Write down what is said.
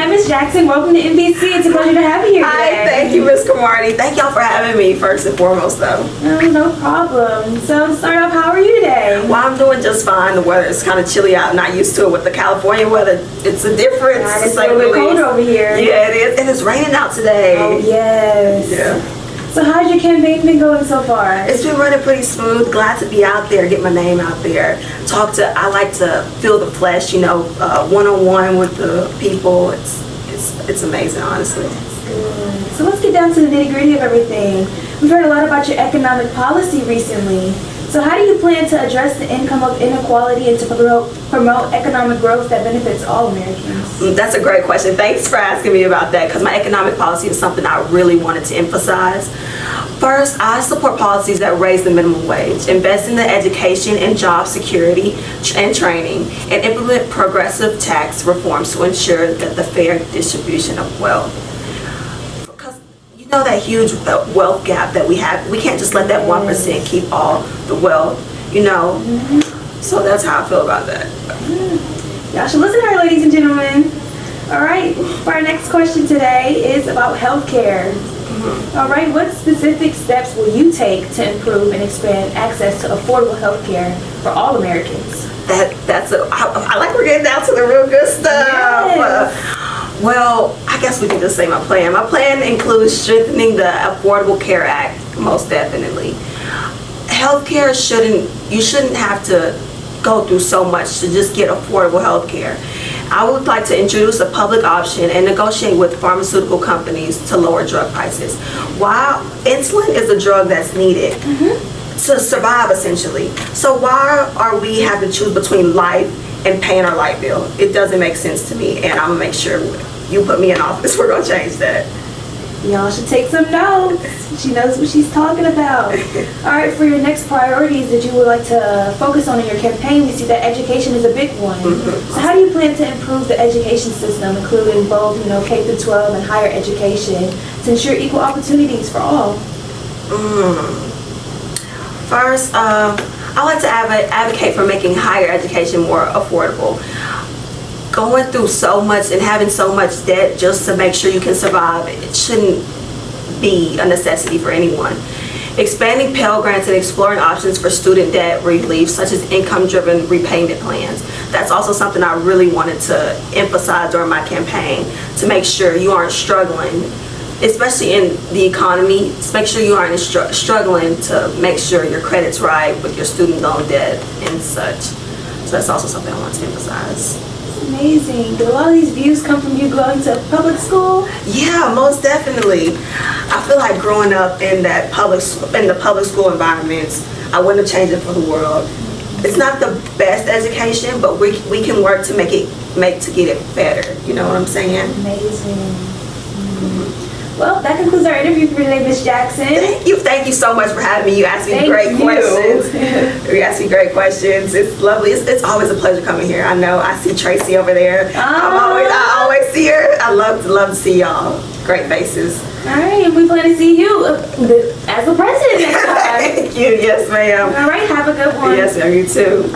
Hi, Ms. Jackson. Welcome to NBC. It's a pleasure to have you here today. Hi, thank you, Ms. Camardi. Thank y'all for having me, first and foremost, though. No problem. So, to start off, how are you today? Well, I'm doing just fine. The weather is kind of chilly out. I'm not used to it with the California weather. It's a difference. It's a little bit colder over here. Yeah, it is. And it's raining out today. Oh, yes. Yeah. So, how's your campaign been going so far? It's been running pretty smooth. Glad to be out there, get my name out there. I like to feel the flesh, one-on-one with the people. It's amazing, honestly. So let's get down to the nitty-gritty of everything. We've heard a lot about your economic policy recently. So how do you plan to address the income inequality and to promote economic growth that benefits all Americans? That's a great question. Thanks for asking me about that, because my economic policy is something I really wanted to emphasize. First, I support policies that raise the minimum wage, invest in the education and job security and training, and implement progressive tax reforms to ensure that the fair distribution of wealth. Because you know that huge wealth gap that we have, we can't just let that 1% keep all the wealth, So that's how I feel about that. Y'all should listen to her, ladies and gentlemen. All right, for our next question today is about healthcare. All right, what specific steps will you take to improve and expand access to affordable health care for all Americans? I like we're getting down to the real good stuff. Yes. Well, I guess we can just say my plan. My plan includes strengthening the Affordable Care Act, most definitely. Healthcare you shouldn't have to go through so much to just get affordable health care. I would like to introduce a public option and negotiate with pharmaceutical companies to lower drug prices. While insulin is a drug that's needed to survive, essentially. So why are we having to choose between life and paying our light bill? It doesn't make sense to me, and I'm gonna make sure you put me in office, we're gonna change that. Y'all should take some notes. She knows what she's talking about. All right, for your next priorities that you would like to focus on in your campaign, we see that education is a big one. So how do you plan to improve the education system, including both, K through 12 and higher education, to ensure equal opportunities for all? First, I like to advocate for making higher education more affordable. Going through so much and having so much debt just to make sure you can survive, it shouldn't be a necessity for anyone. Expanding Pell Grants and exploring options for student debt relief, such as income-driven repayment plans. That's also something I really wanted to emphasize during my campaign, to make sure you aren't struggling, especially in the economy. Make sure you aren't struggling to make sure your credit's right with your student loan debt and such. So that's also something I want to emphasize. Amazing. Do a lot of these views come from you going to public school? Yeah, most definitely. I feel like growing up in the public school environments, I wouldn't have changed it for the world. It's not the best education, but we can work to get it better. You know what I'm saying? Amazing. Well, that concludes our interview for today, Ms. Jackson. Thank you so much for having me. You asked me great questions. You asked me great questions. It's lovely. It's always a pleasure coming here. I know. I see Tracy over there. I always see her. I love to see y'all. Great faces. All right, and we plan to see you as the president next time. Thank you. Yes, ma'am. All right, have a good one. Yes, ma'am. You too.